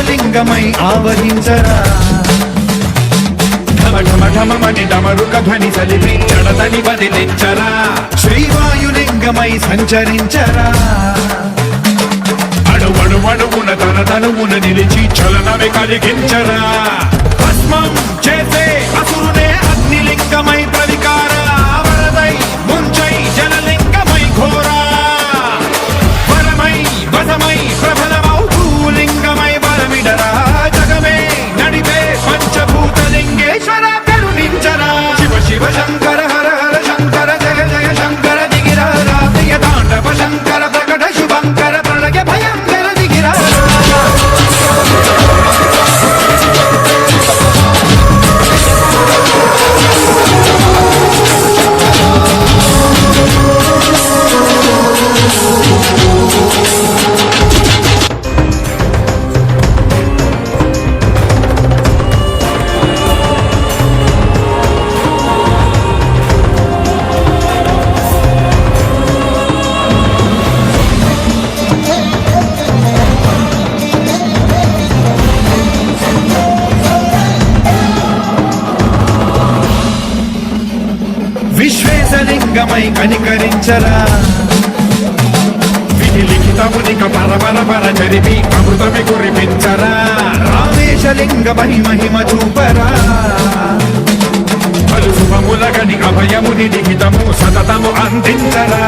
విశ్వేశలింగమై ఆవహించరా ఢమఢమఢమని డమరుక ధ్వని సలిపి జడదని వదిలించరా శ్రీవాయులింగమై సంచరించరా అణువణువున తన తనువున నిలిచి చలనమే కలిగించరా భస్మం చేసే అసురునే అగ్నిలింగమై ప్రవికార వరదై ముంచై జలలింగమై ఘోరా వరమై వసమై ప్రబలమౌ భూలింగమై వరమిడరా జగమే నడిపే పంచభూతలింగేశ్వర కరుణించరా శివ శివ శంకర హర హర శంకర జయ జయ శంకర దిగిరా రాతయ తాండవ శంకర ప్రకట శుభంకర ప్రళయ భయంకర దిగిరా విశ్వేశలింగమై కనికరించరా విధి లిఖితమునిక పరపర జరిపి అమృతమి కురిపించరా రామేశలింగమై మహిమ చూపరా పలు శుభములగని అభయముని లిఖితము సతతము అందించరా